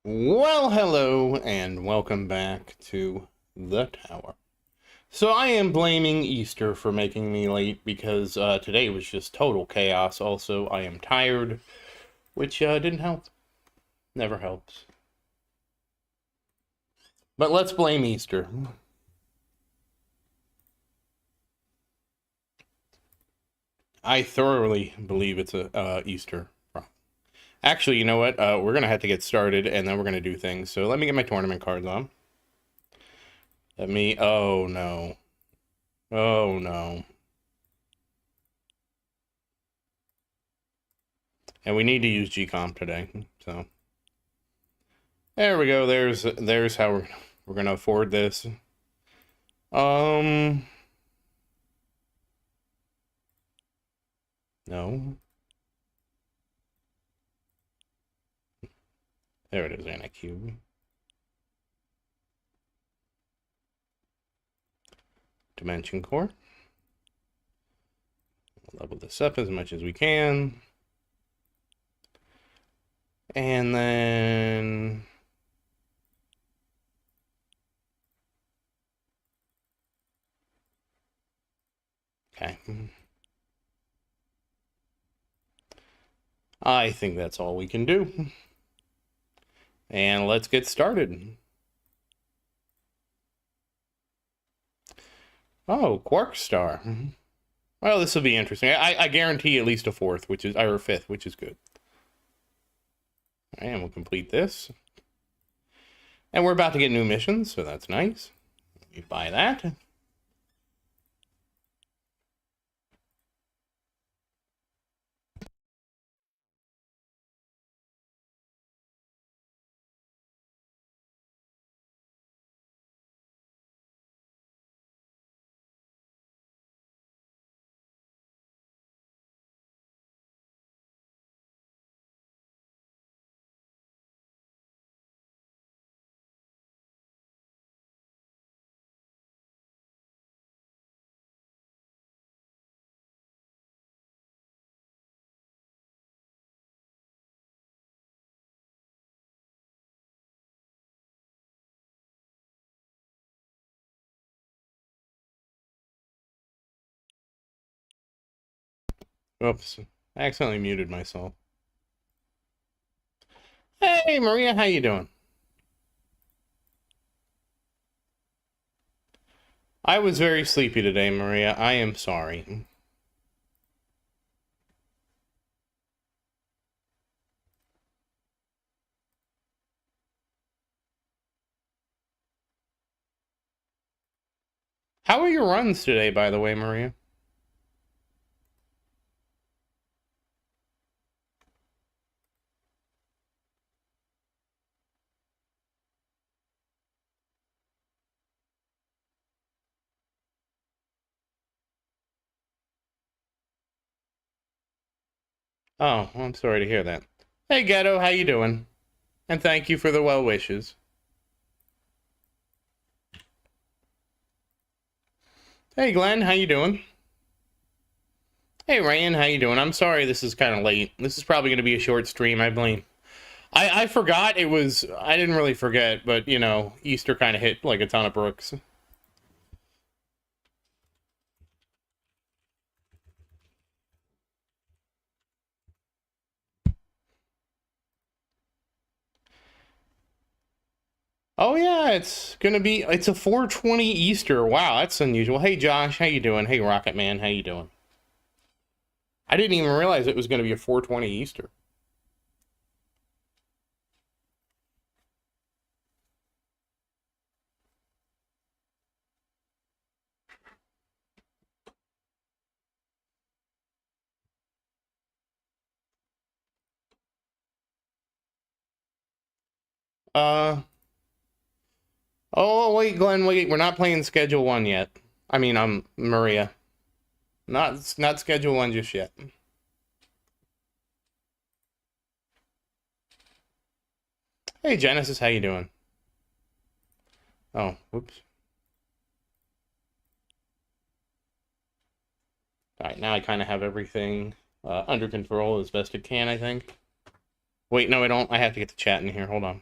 Well, hello, and welcome back to the tower. So I am blaming Easter for making me late because today was just total chaos. Also, I am tired, which didn't help. Never helps. But let's blame Easter. I thoroughly believe it's a Easter problem. Actually, you know what? We're gonna have to get started, and then we're gonna do things. So let me get my tournament cards on. Let me. Oh no. Oh no. And we need to use GComp today. So there we go. There's how we're gonna afford this. Um, no. There it is, Anacube. Dimension Core. Level this up as much as we can. And then okay. I think that's all we can do. And let's get started. Oh, Quark Star. Well, this will be interesting. I guarantee at least a fourth, which is or a fifth, which is good. And we'll complete this. And we're about to get new missions, so that's nice. We buy that. Oops, I accidentally muted myself. Hey, Maria, how you doing? I was very sleepy today, Maria. I am sorry. How are your runs today, by the way, Maria? Oh, well, I'm sorry to hear that. Hey, Ghetto, how you doing? And thank you for the well wishes. Hey, Glenn, how you doing? Hey, Ryan, how you doing? I'm sorry this is kind of late. This is probably going to be a short stream, I blame. I forgot it was, I didn't really forget, but, you know, Easter kind of hit like a ton of bricks. Oh yeah, it's a 420 Easter. Wow, that's unusual. Hey Josh, how you doing? Hey Rocket Man, how you doing? I didn't even realize it was gonna be a 420 Easter. Uh oh wait, Glenn, wait, we're not playing schedule one yet. I mean, Maria. Not schedule one just yet. Hey Genesis, how you doing? Oh, whoops. Alright, now I kinda have everything under control as best it can, I think. Wait, no, I don't. I have to get the chat in here. Hold on.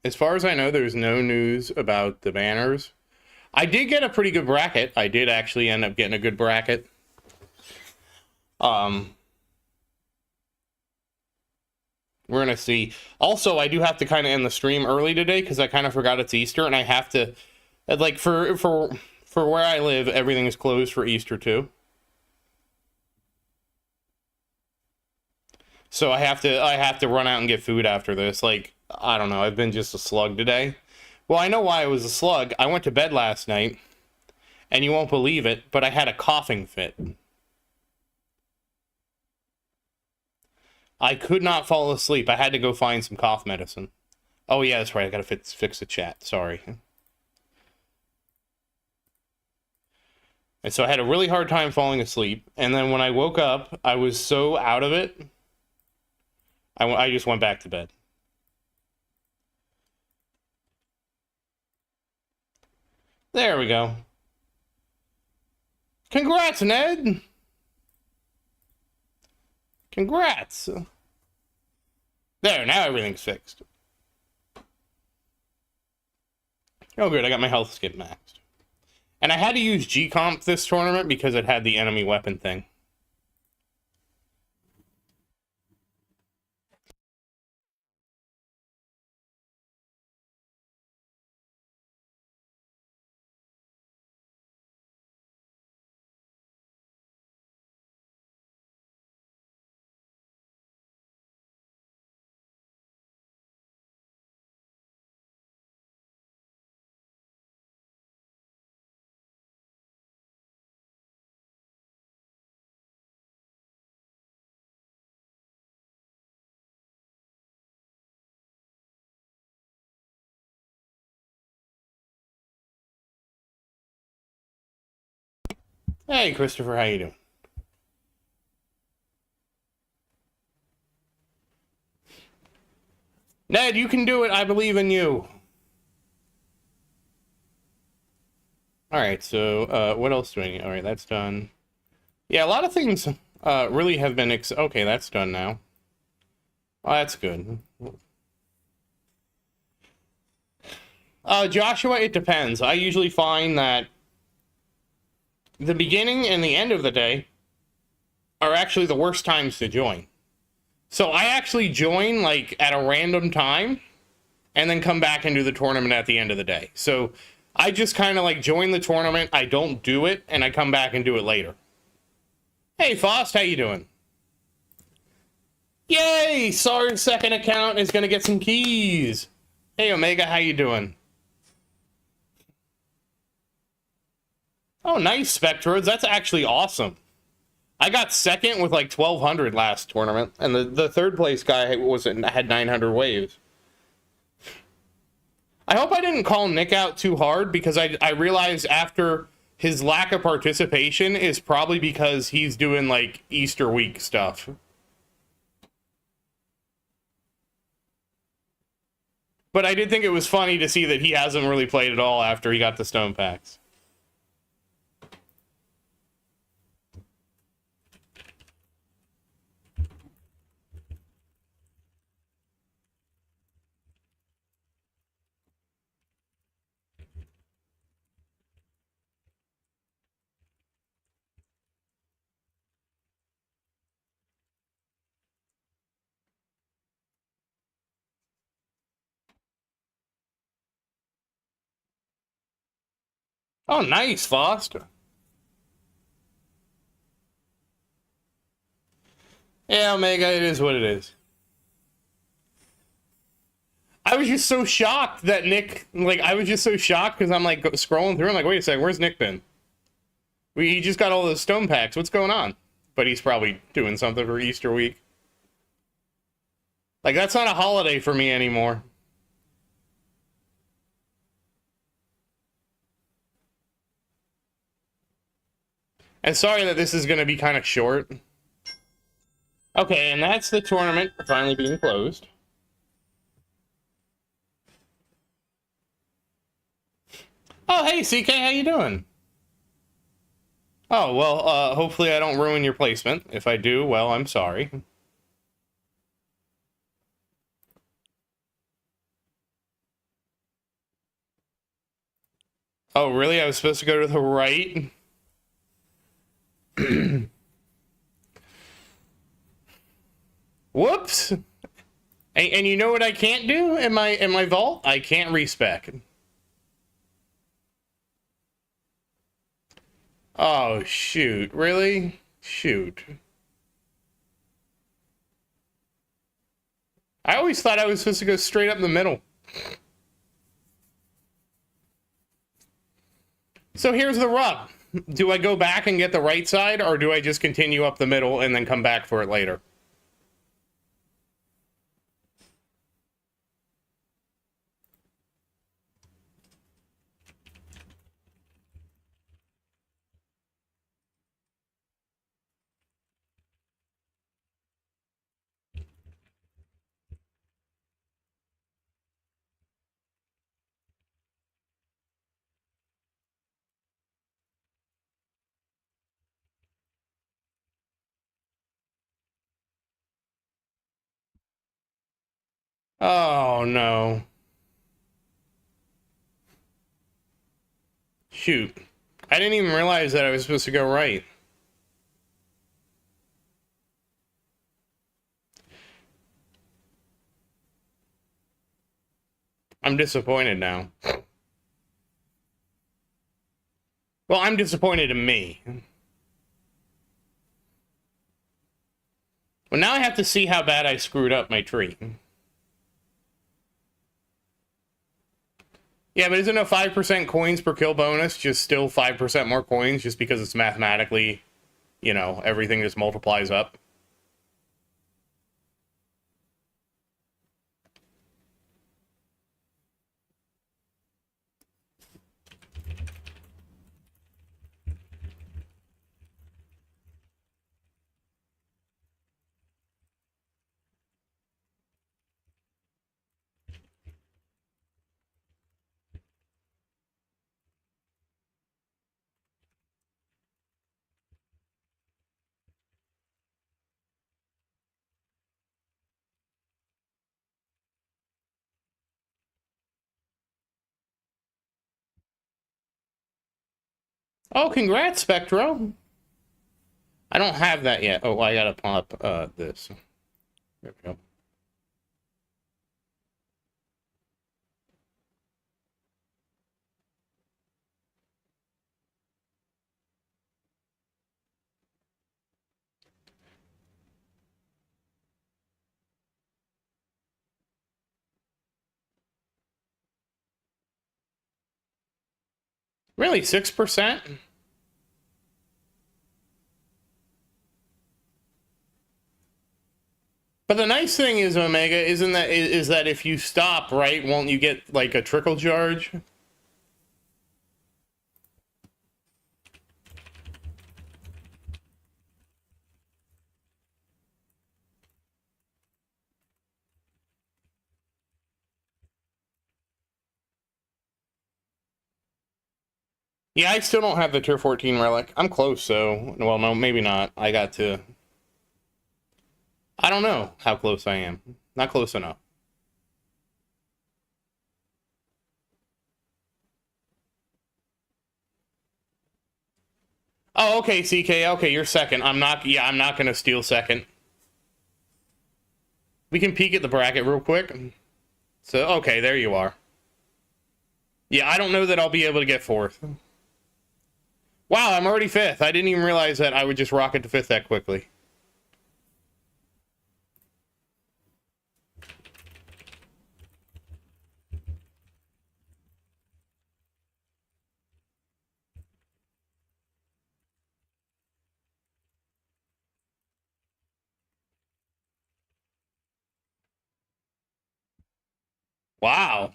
As far as I know, there's no news about the banners. I did get a pretty good bracket. I did actually end up getting a good bracket. We're gonna see. Also, I do have to kind of end the stream early today because I kind of forgot it's Easter, and I have to, like, for where I live, everything is closed for Easter too. So I have to run out and get food after this. Like, I don't know. I've been just a slug today. Well, I know why I was a slug. I went to bed last night, and you won't believe it, but I had a coughing fit. I could not fall asleep. I had to go find some cough medicine. Oh, yeah, that's right. I gotta fix the chat. Sorry. And so I had a really hard time falling asleep. And then when I woke up, I was so out of it, I just went back to bed. There we go. Congrats, Ned! Congrats! There, now everything's fixed. Oh good, I got my health skip maxed. And I had to use G-Comp this tournament because it had the enemy weapon thing. Hey, Christopher, how you doing? Ned, you can do it. I believe in you. Alright, so, what else do I need? Alright, that's done. Yeah, a lot of things, really have been okay, that's done now. Oh, that's good. Joshua, it depends. I usually find that the beginning and the end of the day are actually the worst times to join. So I actually join, like, at a random time, and then come back and do the tournament at the end of the day. So I just kind of, like, join the tournament, I don't do it, and I come back and do it later. Hey, Fost, how you doing? Yay! Sar's second account is gonna get some keys. Hey, Omega, how you doing? Oh, nice, Spectroids. That's actually awesome. I got second with like 1,200 last tournament, and the third place guy had 900 waves. I hope I didn't call Nick out too hard, because I realized after his lack of participation is probably because he's doing like Easter week stuff. But I did think it was funny to see that he hasn't really played at all after he got the stone packs. Oh, nice, Foster. Yeah, Omega, it is what it is. I was just so shocked that Nick, like, I was just so shocked because I'm, like, scrolling through. I'm like, wait a second, where's Nick been? He just got all those stone packs. What's going on? But he's probably doing something for Easter week. Like, that's not a holiday for me anymore. And sorry that this is going to be kind of short. Okay, and that's the tournament finally being closed. Oh, hey, CK, how you doing? Oh, well, hopefully I don't ruin your placement. If I do, well, I'm sorry. Oh, really? I was supposed to go to the right? Whoops! And you know what I can't do in my vault? I can't respec. Oh, shoot. Really? Shoot. I always thought I was supposed to go straight up the middle. So here's the rub. Do I go back and get the right side, or do I just continue up the middle and then come back for it later? Oh, no. Shoot. I didn't even realize that I was supposed to go right. I'm disappointed now. Well, I'm disappointed in me. Well, now I have to see how bad I screwed up my tree. Yeah, but isn't a 5% coins per kill bonus just still 5% more coins just because it's mathematically, you know, everything just multiplies up? Oh, congrats, Spectro. I don't have that yet. Oh, I gotta pop this. There we go. Really, 6%? But the nice thing is, Omega, is that if you stop, right, won't you get like a trickle charge? Yeah, I still don't have the tier 14 relic. I'm close, so well, no, maybe not. I got to. I don't know how close I am. Not close enough. Oh, okay, CK. Okay, you're second. I'm not. Yeah, I'm not gonna steal second. We can peek at the bracket real quick. So, okay, there you are. Yeah, I don't know that I'll be able to get fourth. Wow, I'm already fifth. I didn't even realize that I would just rocket to fifth that quickly. Wow.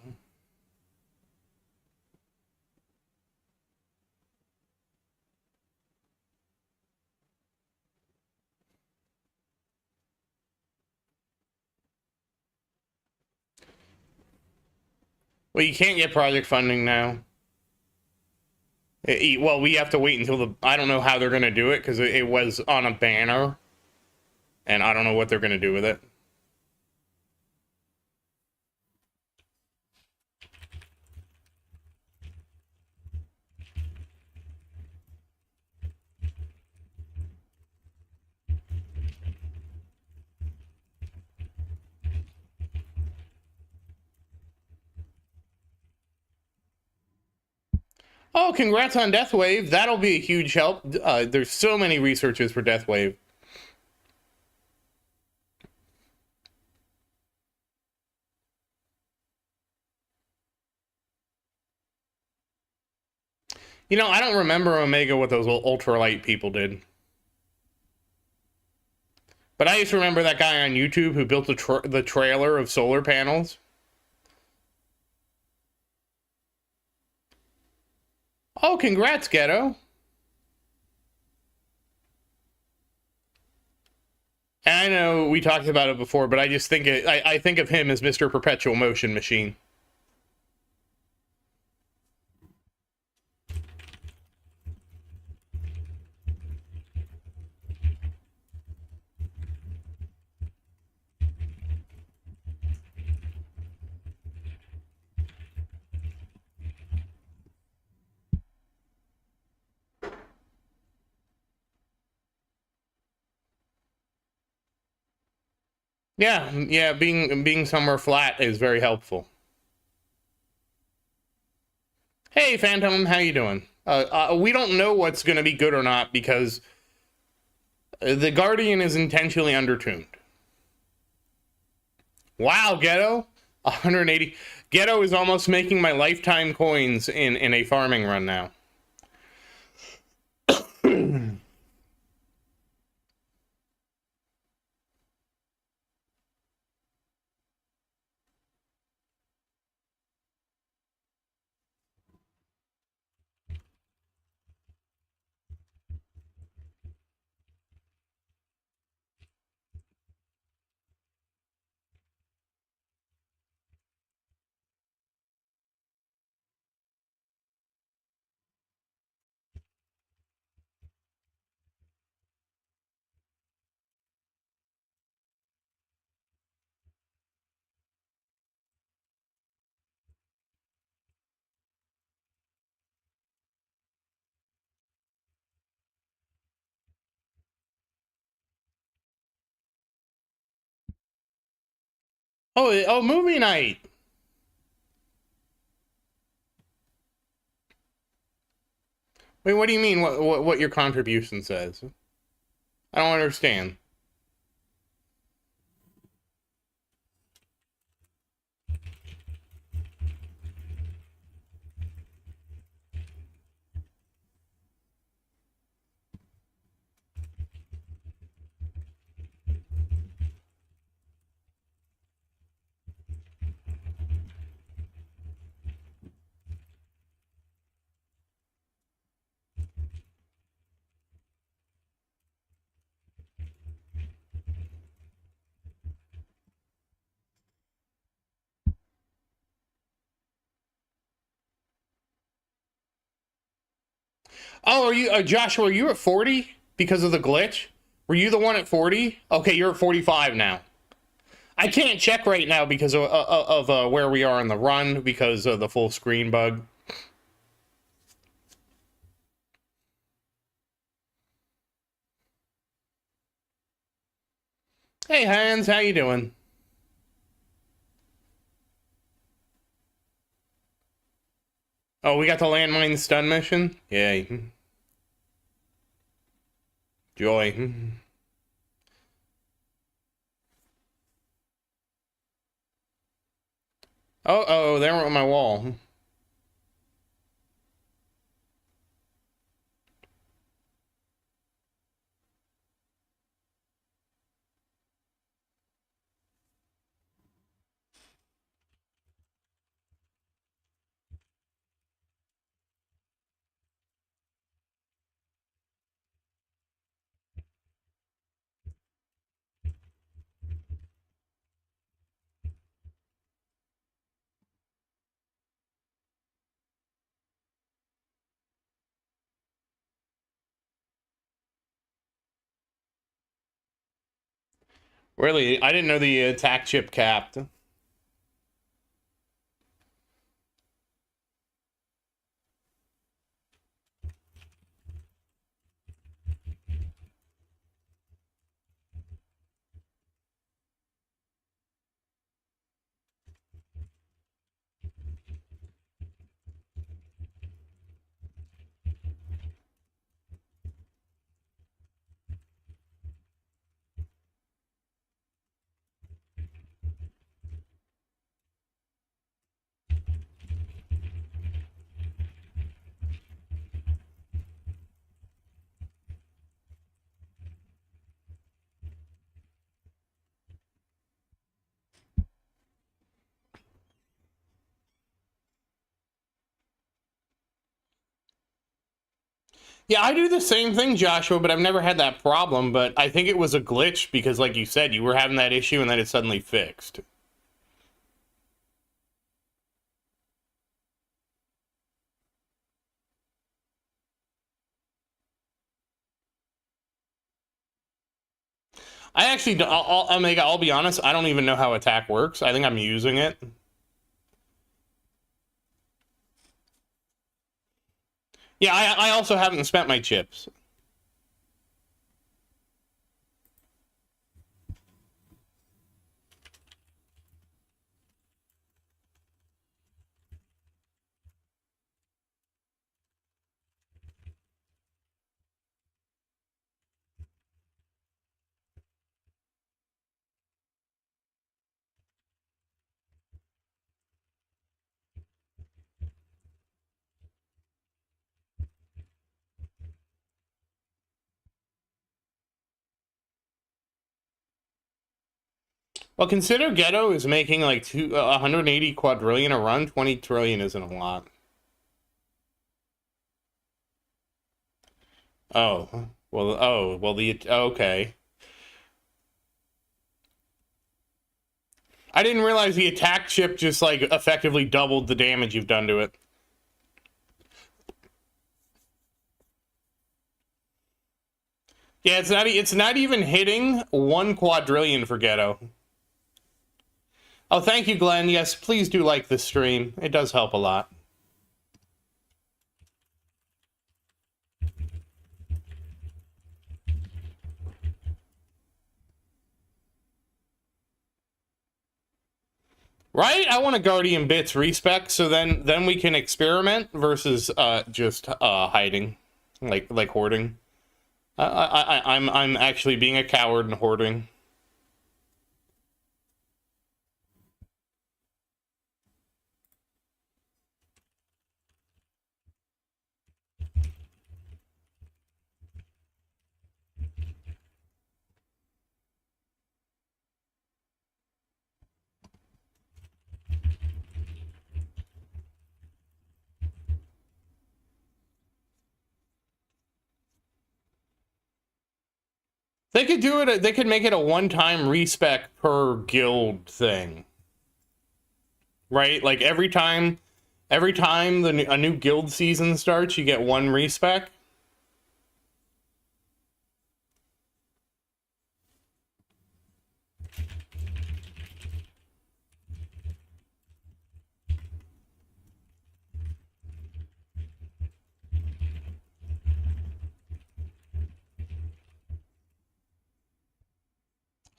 Well, you can't get project funding now. Well, we have to wait until the. I don't know how they're going to do it because it was on a banner. And I don't know what they're going to do with it. Oh, congrats on Deathwave. That'll be a huge help. There's so many researchers for Deathwave. You know, I don't remember Omega what those ultralight people did. But I used to remember that guy on YouTube who built the trailer of solar panels. Oh, congrats, Ghetto. And I know we talked about it before, but I just think I think of him as Mr. Perpetual Motion Machine. Yeah, being somewhere flat is very helpful. Hey, Phantom, how you doing? We don't know what's going to be good or not because the Guardian is intentionally undertuned. Wow, Ghetto, 180. Ghetto is almost making my lifetime coins in a farming run now. Oh, movie night. Wait, what do you mean? What your contribution says? I don't understand. Oh, are you, Joshua? Are you at 40 because of the glitch? Were you the one at 40? Okay, you're at 45 now. I can't check right now because of where we are in the run because of the full screen bug. Hey, Hans, how you doing? Oh, we got the landmine stun mission? Yay. Joy. Oh, there went my wall. Really, I didn't know the attack chip capped. Yeah, I do the same thing, Joshua, but I've never had that problem. But I think it was a glitch because, like you said, you were having that issue and then it suddenly fixed. I actually, I'll be honest, I don't even know how attack works. I think I'm using it. Yeah, I also haven't spent my chips. Well, consider Ghetto is making like 180 quadrillion a run. 20 trillion isn't a lot. Okay. I didn't realize the attack chip just like effectively doubled the damage you've done to it. Yeah, it's not even hitting 1 quadrillion for Ghetto. Oh, thank you, Glenn. Yes, please do like this stream. It does help a lot. Right? I want a Guardian Bits respec, so then we can experiment versus just hiding, like hoarding. I'm actually being a coward and hoarding. They could do it. They could make it a one-time respec per guild thing, right? Like every time a new guild season starts, you get one respec.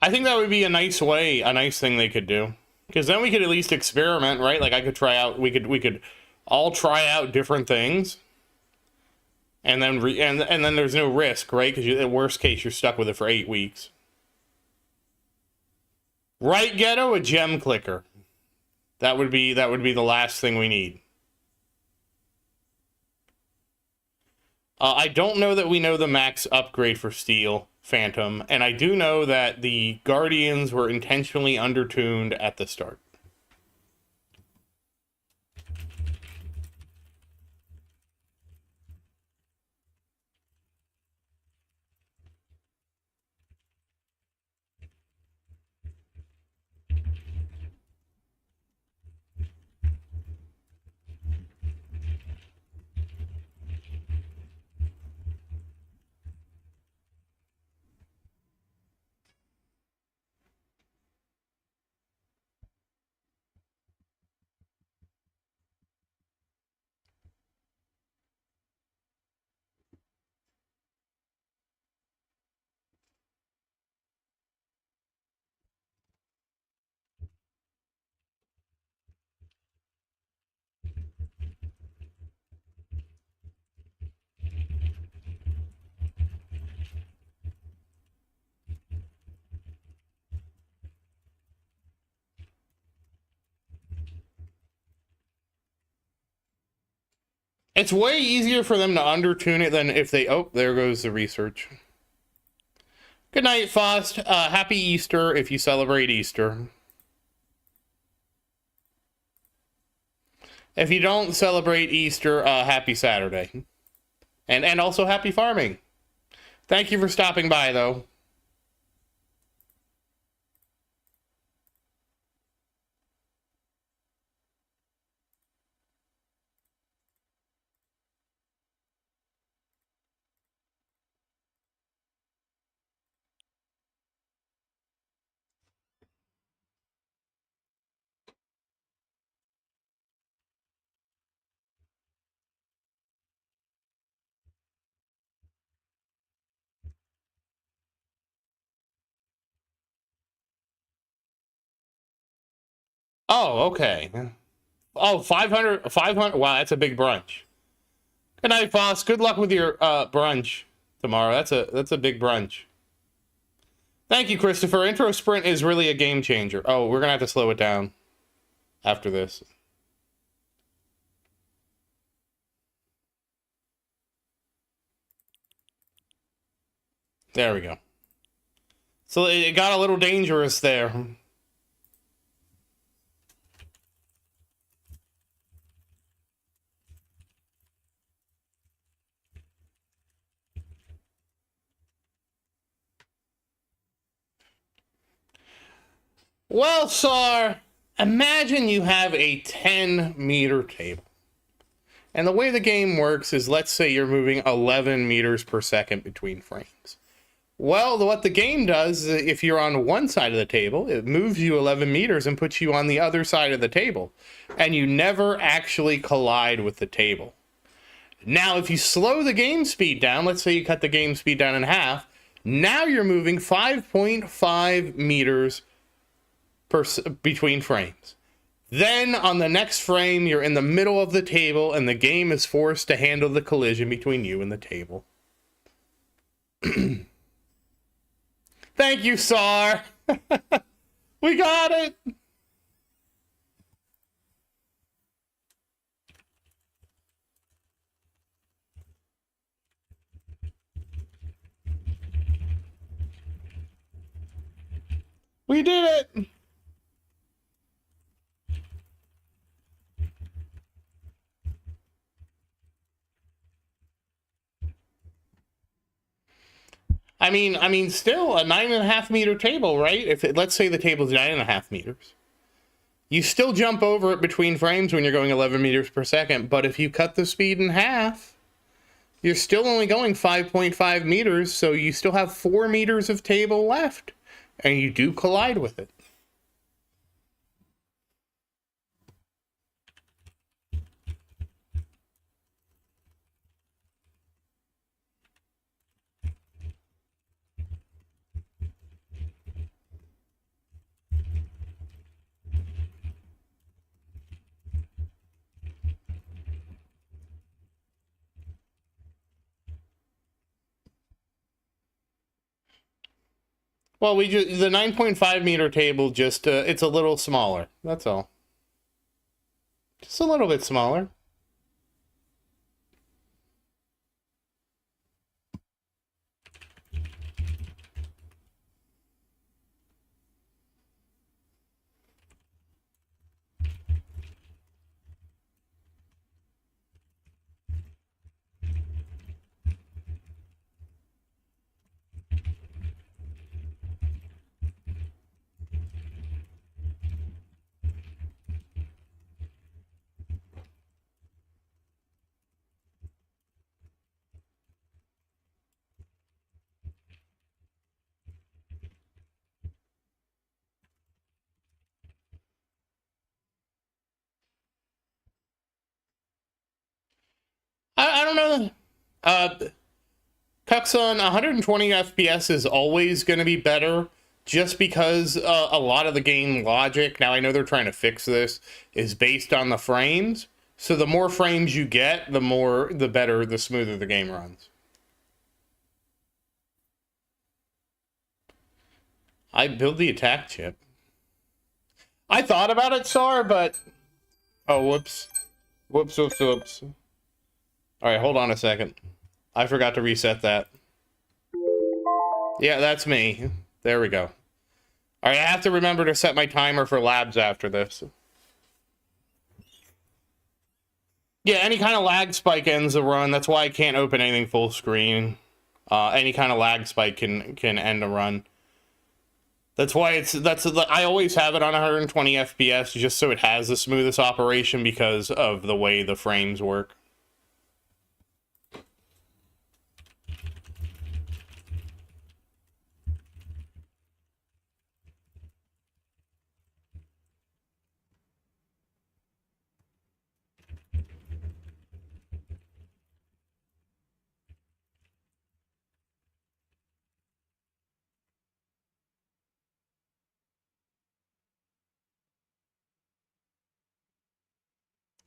I think that would be a nice thing they could do. Because then we could at least experiment, right? Like I could try out, we could all try out different things, and then and then there's no risk, right? Because in worst case, you're stuck with it for 8 weeks. Right, Ghetto? A gem clicker. That would be the last thing we need. I don't know that we know the max upgrade for Steel Phantom, and I do know that the Guardians were intentionally undertuned at the start. It's way easier for them to undertune it than if they... Oh, there goes the research. Good night, Faust. Happy Easter if you celebrate Easter. If you don't celebrate Easter, happy Saturday. And also happy farming. Thank you for stopping by, though. Oh, okay. Oh, 500, 500. Wow, that's a big brunch. Good night, boss. Good luck with your brunch tomorrow. That's a big brunch. Thank you, Christopher. Intro sprint is really a game changer. Oh, we're gonna have to slow it down after this. There we go. So it got a little dangerous there. Well, Sar, imagine you have a 10-meter table. And the way the game works is, let's say you're moving 11 meters per second between frames. Well, what the game does, if you're on one side of the table, it moves you 11 meters and puts you on the other side of the table. And you never actually collide with the table. Now, if you slow the game speed down, let's say you cut the game speed down in half, now you're moving 5.5 meters between frames. Then on the next frame, you're in the middle of the table and the game is forced to handle the collision between you and the table. Thank you, Sar. We got it. We did it. I mean, still a 9.5 meter table, right? If let's say the table's 9.5 meters, you still jump over it between frames when you're going 11 meters per second. But if you cut the speed in half, you're still only going 5.5 meters, so you still have 4 meters of table left, and you do collide with it. Well, the 9.5 meter table just it's a little smaller. That's all. Just a little bit smaller. I don't know. Cuxon, 120 FPS is always going to be better just because a lot of the game logic, now I know they're trying to fix this, is based on the frames. So the more frames you get, the better, the smoother the game runs. I build the attack chip. I thought about it, Sar, but... Oh, whoops. Whoops. All right, hold on a second. I forgot to reset that. Yeah, that's me. There we go. All right, I have to remember to set my timer for labs after this. Yeah, any kind of lag spike ends the run. That's why I can't open anything full screen. Any kind of lag spike can end a run. That's why I always have it on 120 FPS just so it has the smoothest operation because of the way the frames work.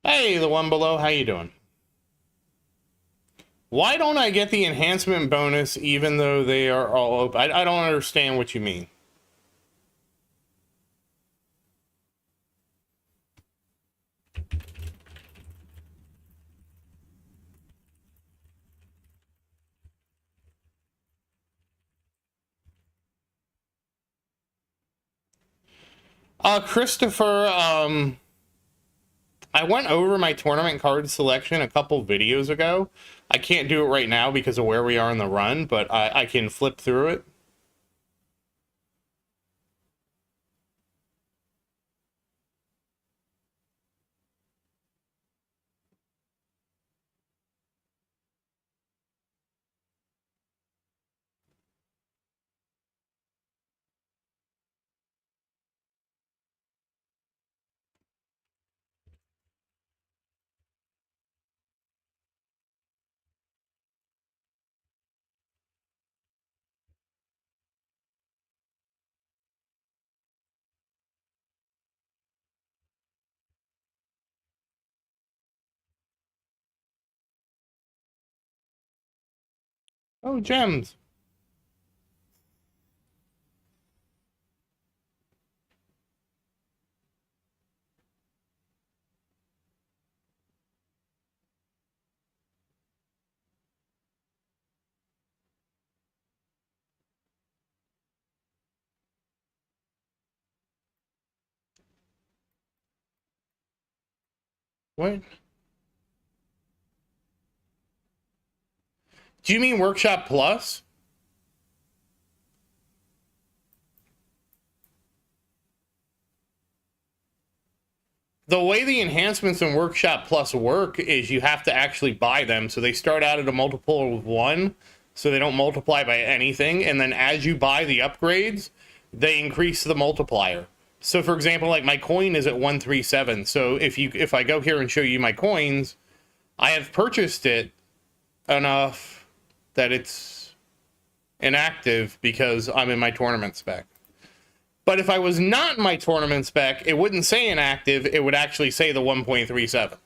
Hey, the one below, how you doing? Why don't I get the enhancement bonus even though they are all open? I don't understand what you mean. Christopher, I went over my tournament card selection a couple videos ago. I can't do it right now because of where we are in the run, but I can flip through it. Oh, gems. What? Do you mean Workshop Plus? The way the enhancements in Workshop Plus work is you have to actually buy them. So they start out at a multiple of 1, so they don't multiply by anything. And then as you buy the upgrades, they increase the multiplier. So for example, like my coin is at 137. So if I go here and show you my coins, I have purchased it enough that it's inactive because I'm in my tournament spec. But if I was not in my tournament spec, it wouldn't say inactive. It would actually say the 1.37.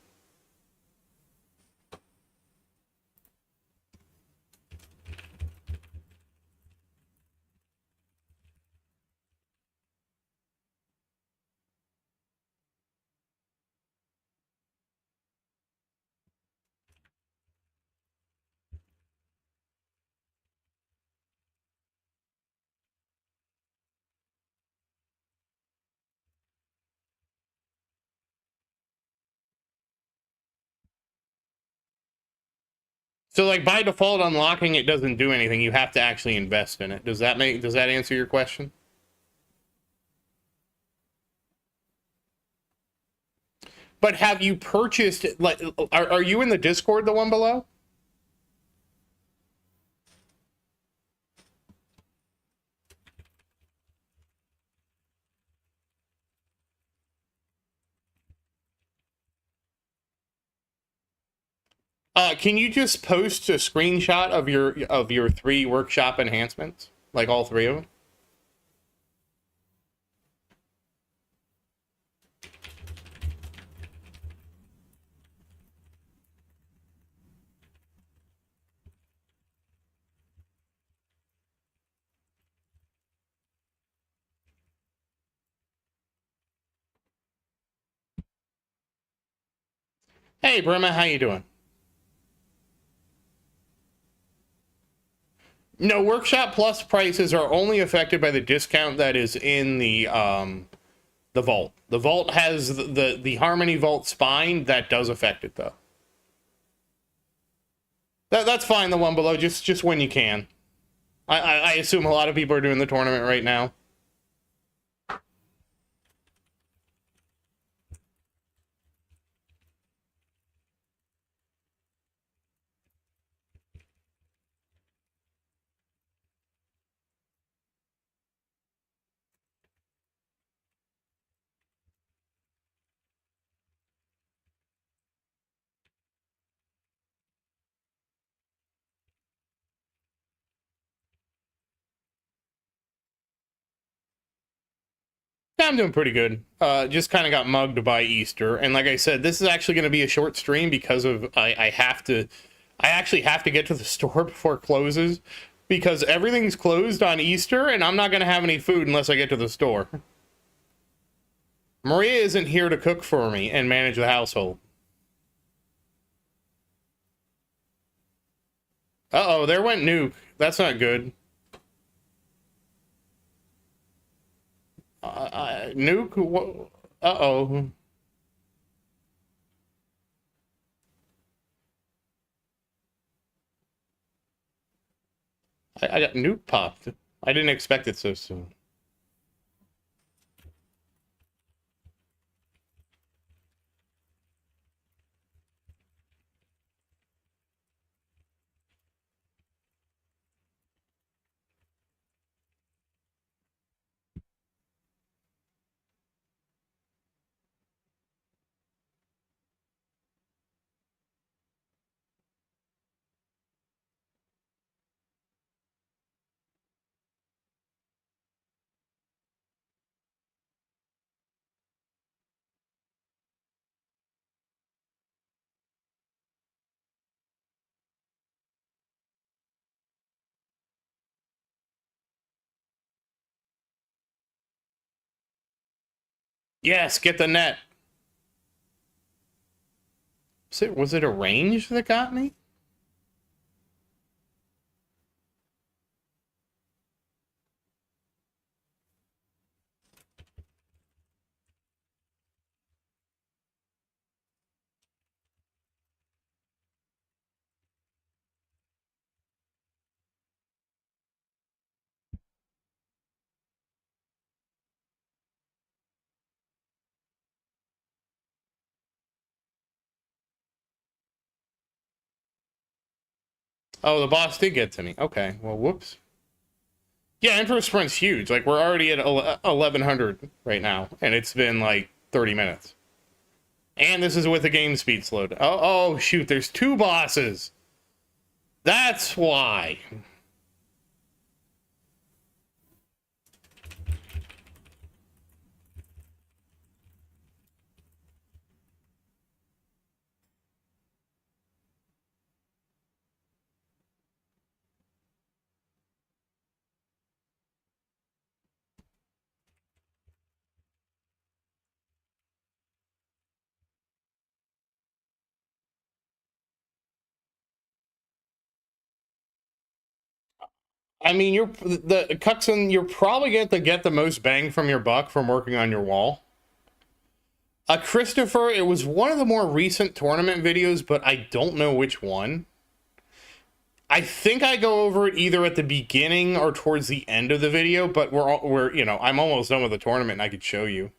So like by default, unlocking it doesn't do anything. You have to actually invest in it. Does that answer your question? But have you purchased, like, are you in the Discord, the one below? Can you just post a screenshot of your 3 workshop enhancements, like all 3 of them? Hey, Brema, how you doing? No, Workshop Plus prices are only affected by the discount that is in the vault. The vault has the Harmony Vault spine that does affect it though. That's fine, the one below, just when you can. I assume a lot of people are doing the tournament right now. Yeah, I'm doing pretty good. Just kind of got mugged by Easter, and like I said, this is actually going to be a short stream because of I actually have to get to the store before it closes because everything's closed on Easter, and I'm not going to have any food unless I get to the store. Maria isn't here to cook for me and manage the household. Uh-oh, there went Nuke. That's not good. Nuke? Uh-oh. I got Nuke popped. I didn't expect it so soon. Yes, get the net. Was it a range that got me? Oh, the boss did get to me. Okay, well, whoops. Yeah, Intro Sprint's huge. Like, we're already at 1100 right now, and it's been like 30 minutes. And this is with the game speed slowed. Oh, shoot, there's two bosses. That's why. I mean, the Cuxon, you're probably going to get the most bang from your buck from working on your wall. Christopher, it was one of the more recent tournament videos, but I don't know which one. I think I go over it either at the beginning or towards the end of the video, but we're you know, I'm almost done with the tournament and I could show you.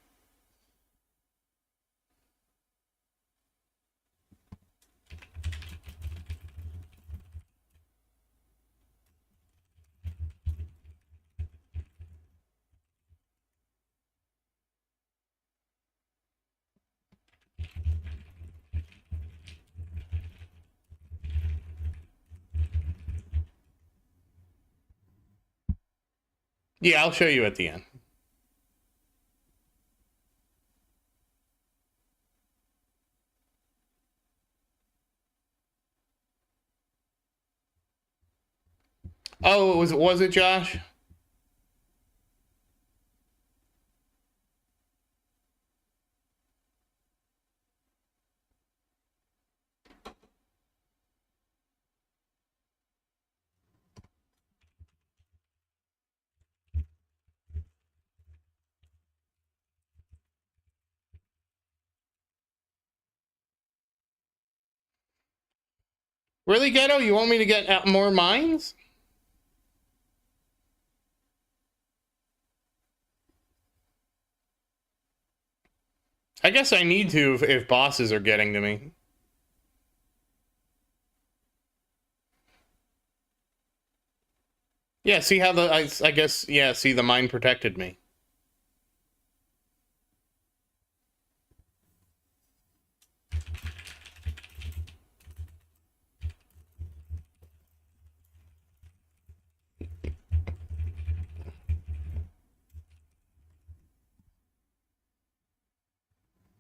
Yeah, I'll show you at the end. Oh, was it Josh? Really, Ghetto? You want me to get out more mines? I guess I need to if bosses are getting to me. Yeah, see how I guess, yeah, see the mine protected me.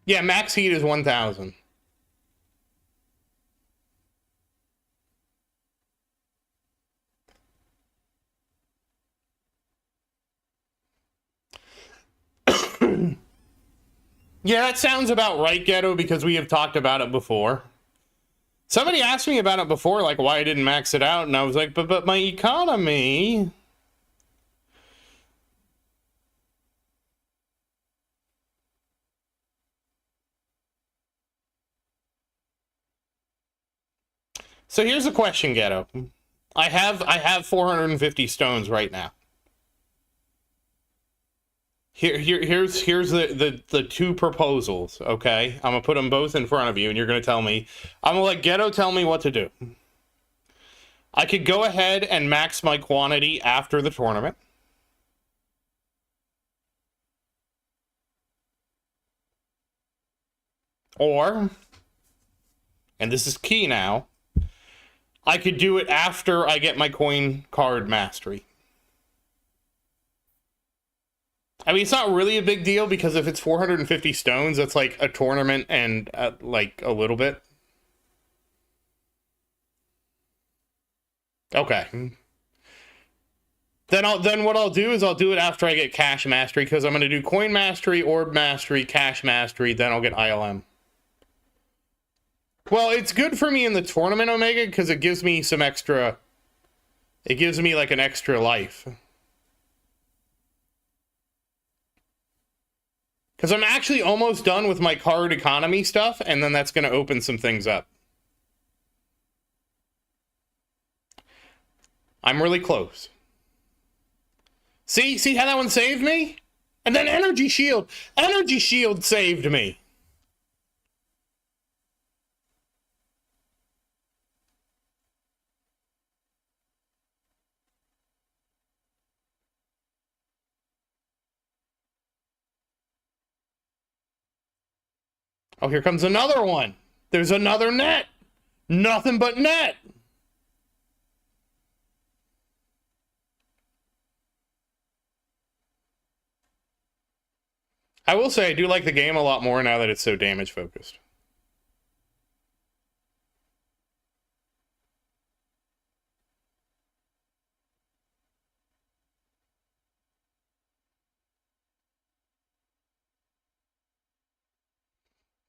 Yeah, max heat is 1,000. Yeah, that sounds about right, Ghetto, because we have talked about it before. Somebody asked me about it before, like why I didn't max it out, and I was like, but my economy. So here's a question, Ghetto. I have 450 stones right now. Here's the two proposals, okay? I'm gonna put them both in front of you, and you're gonna tell me. I'm gonna let Ghetto tell me what to do. I could go ahead and max my quantity after the tournament. Or, and this is key now, I could do it after I get my coin card mastery. I mean, it's not really a big deal because if it's 450 stones, that's like a tournament and like a little bit. Okay. Then what I'll do is I'll do it after I get cash mastery because I'm going to do coin mastery, orb mastery, cash mastery, then I'll get ILM. Well, it's good for me in the tournament, Omega, because it gives me some extra... It gives me like an extra life. Because I'm actually almost done with my card economy stuff, and then that's going to open some things up. I'm really close. See how that one saved me? And then Energy Shield. Energy Shield saved me. Oh, here comes another one. There's another net. Nothing but net. I will say I do like the game a lot more now that it's so damage focused.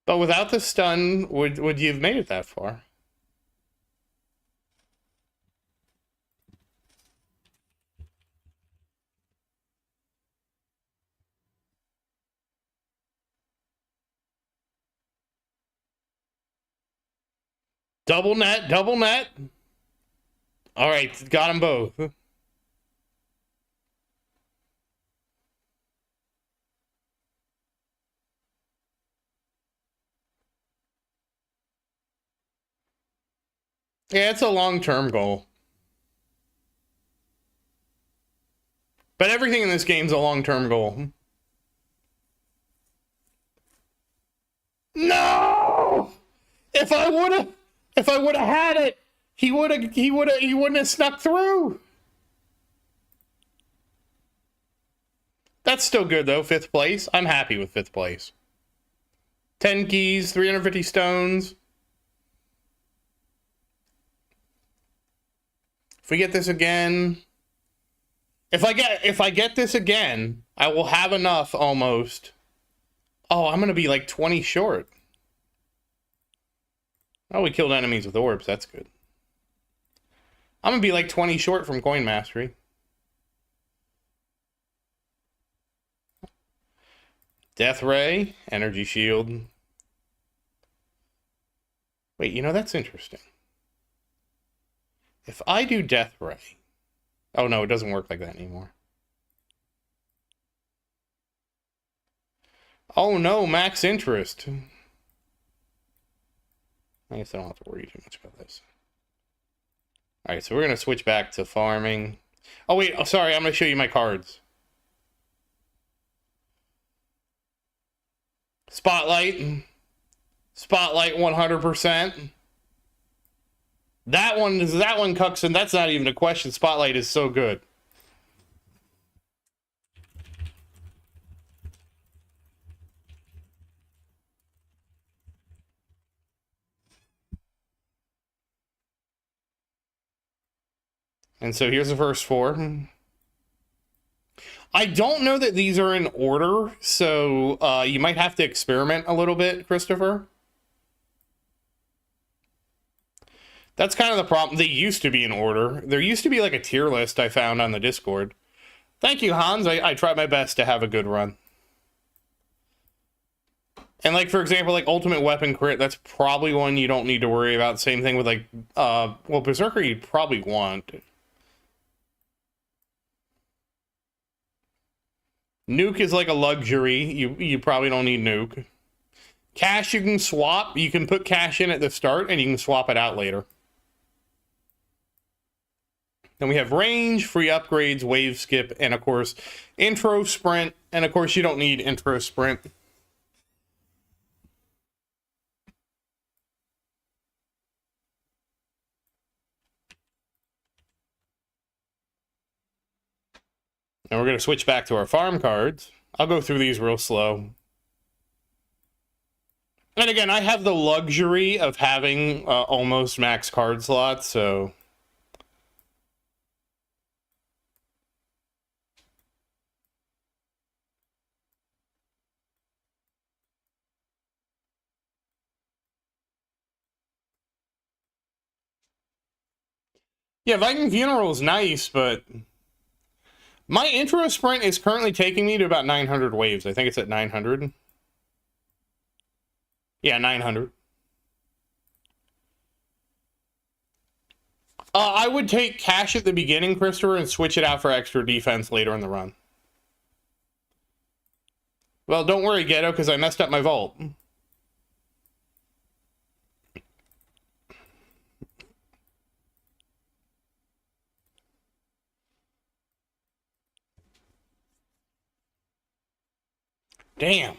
But without the stun, would you have made it that far? Double net, double net. All right, got them both. Yeah, it's a long-term goal. But everything in this game's a long-term goal. No! If I would have had it, he wouldn't have snuck through. That's still good though, 5th place. I'm happy with 5th place. 10 keys, 350 stones. If we get this again, if I get this again, I will have enough almost. Oh, I'm gonna be like 20 short. Oh, we killed enemies with orbs. That's good. I'm gonna be like 20 short from coin mastery. Death Ray, Energy Shield. Wait, you know, that's interesting. If I do Death Ray... Oh, no, it doesn't work like that anymore. Oh, no, max interest. I guess I don't have to worry too much about this. Alright, so we're going to switch back to farming. Oh, wait, sorry, I'm going to show you my cards. Spotlight. Spotlight 100%. That one, Cuxon, that's not even a question. Spotlight is so good. And so here's the first four. I don't know that these are in order, so you might have to experiment a little bit, Christopher. That's kind of the problem. They used to be in order. There used to be like a tier list I found on the Discord. Thank you, Hans. I tried my best to have a good run. And like, for example, like Ultimate Weapon Crit, that's probably one you don't need to worry about. Same thing with like, well, Berserker you'd probably want. Nuke is like a luxury. You probably don't need Nuke. Cash you can swap. You can put cash in at the start and you can swap it out later. Then we have range, free upgrades, wave skip, and of course, intro sprint. And of course, you don't need intro sprint. And we're going to switch back to our farm cards. I'll go through these real slow. And again, I have the luxury of having almost max card slots, so... Yeah, Viking Funeral is nice, but... My intro sprint is currently taking me to about 900 waves. I think it's at 900. Yeah, 900. I would take cash at the beginning, Christopher, and switch it out for extra defense later in the run. Well, don't worry, Ghetto, because I messed up my vault. Damn.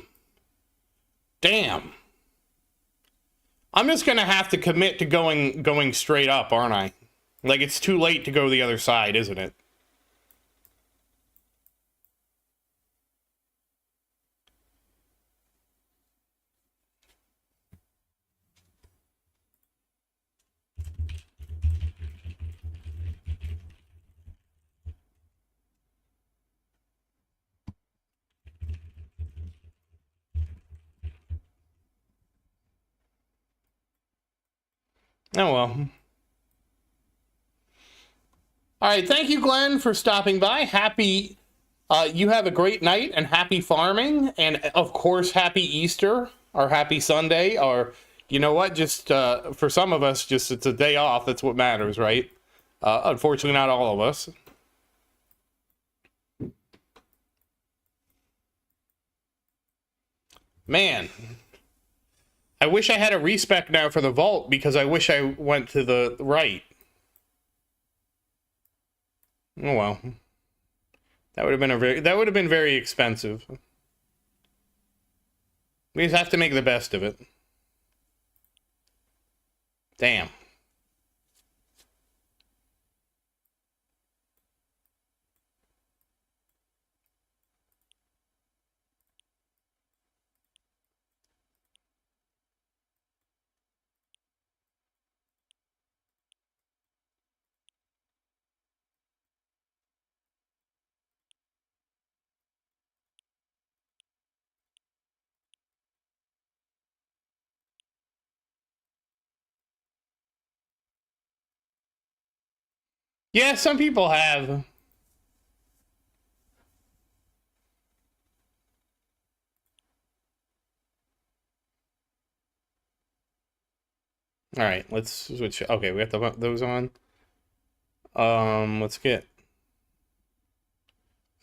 Damn. I'm just gonna have to commit to going straight up, aren't I? Like, it's too late to go the other side, isn't it? Oh, well. All right, thank you, Glenn, for stopping by. Happy, you have a great night and happy farming. And, of course, happy Easter or happy Sunday. Or, you know what, just for some of us, just it's a day off. That's what matters, right? Unfortunately, not all of us. Man, I wish I had a respec now for the vault because I wish I went to the right. Oh well. That would have been very expensive. We just have to make the best of it. Damn. Yeah, some people have. All right, let's switch. Okay, we got those on. Let's get...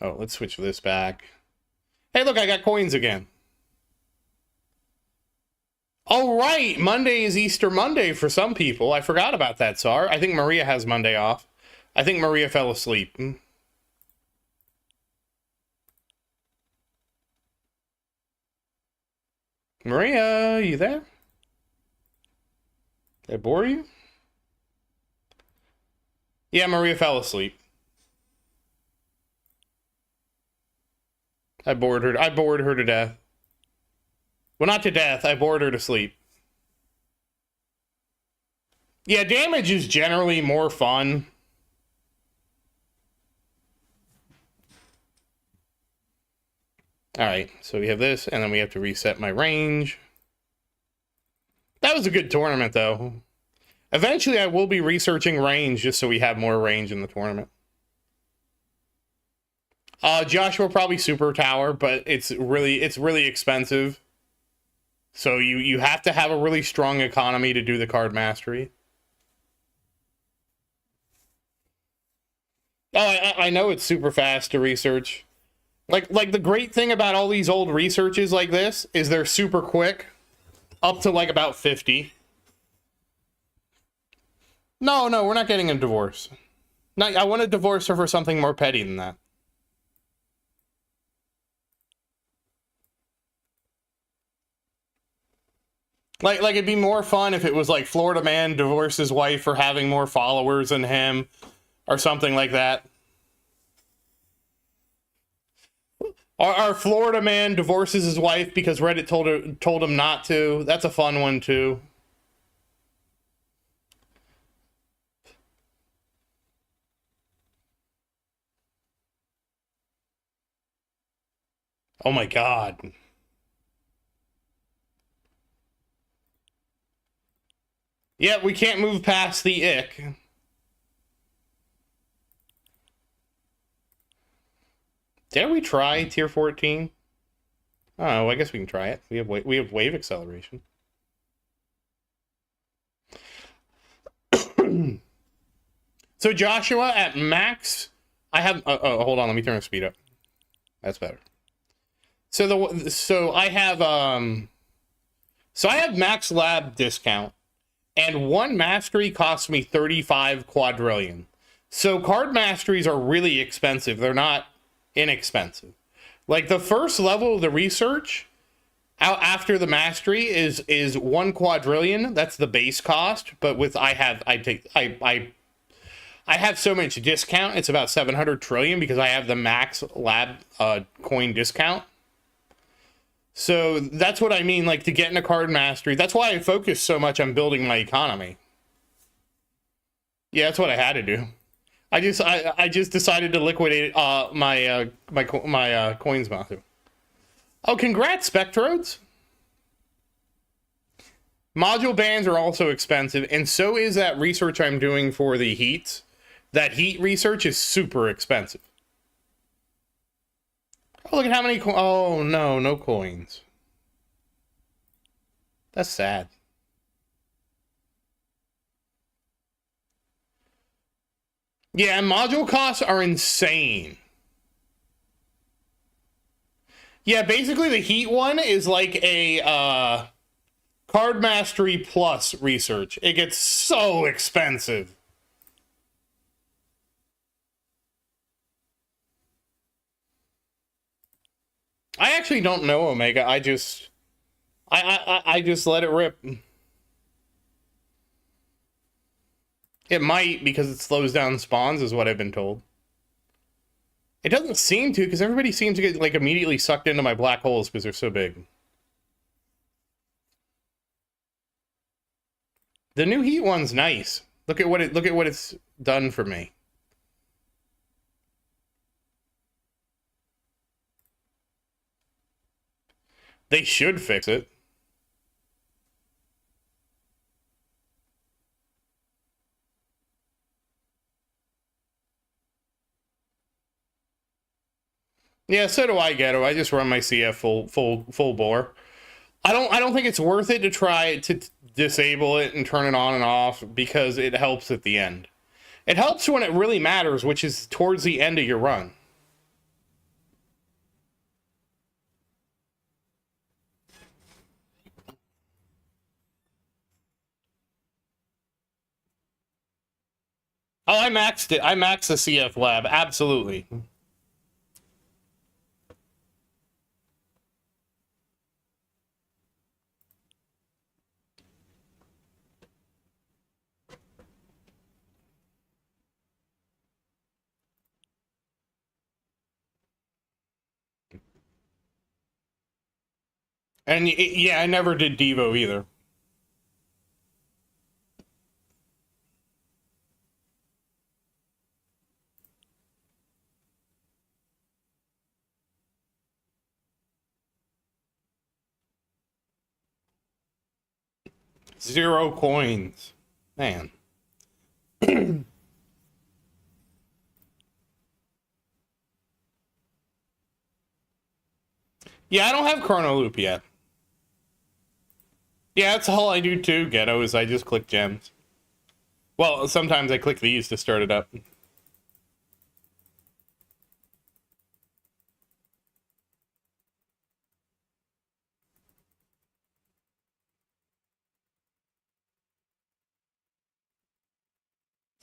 Oh, let's switch this back. Hey, look, I got coins again. Oh, right. Monday is Easter Monday for some people. I forgot about that, Tsar. I think Maria has Monday off. I think Maria fell asleep. Maria, you there? Did I bore you? Yeah, Maria fell asleep. I bored her to death. Well, not to death. I bored her to sleep. Yeah, damage is generally more fun. Alright, so we have this, and then we have to reset my range. That was a good tournament, though. Eventually, I will be researching range just so we have more range in the tournament. Joshua probably Super Tower, but it's really expensive. So you have to have a really strong economy to do the card mastery. Oh, I know it's super fast to research. Like the great thing about all these old researches like this is they're super quick, up to like about 50. No, we're not getting a divorce. No, I want to divorce her for something more petty than that. Like it'd be more fun if it was like Florida man divorced his wife for having more followers than him, or something like that. Our Florida man divorces his wife because Reddit told him not to. That's a fun one too. Oh my God. Yeah, we can't move past the ick. Dare we try tier 14? Oh, I guess we can try it. We have wave acceleration. So Joshua at max, I have. Hold on, let me turn the speed up. That's better. So I have max lab discount, and one mastery costs me 35 quadrillion. So card masteries are really expensive. They're not inexpensive. Like the first level of the research out after the mastery is 1 quadrillion. That's the base cost. But with I have so much discount. It's about 700 trillion because I have the max lab coin discount. So that's what I mean. Like to get into card mastery. That's why I focus so much on building my economy. Yeah, that's what I had to do. I just decided to liquidate my coins Mathu. Oh, congrats, Spectrodes. Module bans are also expensive, and so is that research I'm doing for the heats. That heat research is super expensive. Oh, look at how many oh no, no coins. That's sad. Yeah, module costs are insane. Yeah, basically the heat one is like a card mastery plus research. It gets so expensive. I actually don't know Omega. I just let it rip. It might, because it slows down spawns, is what I've been told. It doesn't seem to, because everybody seems to get like immediately sucked into my black holes because they're so big. The new heat one's nice. Look at what it's done for me. They should fix it. Yeah, so do I, Ghetto. I just run my CF full bore. I don't think it's worth it to try to disable it and turn it on and off because it helps at the end. It helps when it really matters, which is towards the end of your run. Oh, I maxed it. I maxed the CF lab. Absolutely. And yeah, I never did Devo either. Zero coins. Man. Yeah, I don't have Chrono Loop yet. Yeah, that's all I do too, Ghetto, is I just click gems. Well, sometimes I click these to start it up.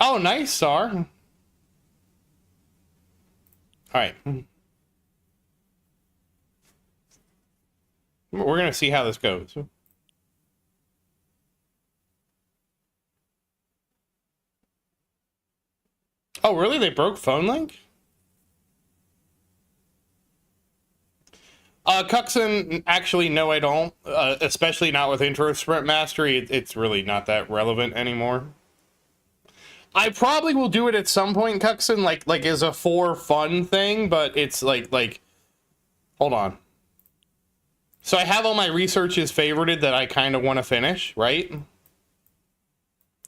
Oh, nice, Sar. Alright. We're gonna see how this goes. Oh, really? They broke Phone Link? Cuxon, actually, no, I don't. Especially not with Intro Sprint Mastery. It's really not that relevant anymore. I probably will do it at some point, Cuxon, like as a for fun thing, but it's like, hold on. So I have all my researches favorited that I kind of want to finish, right?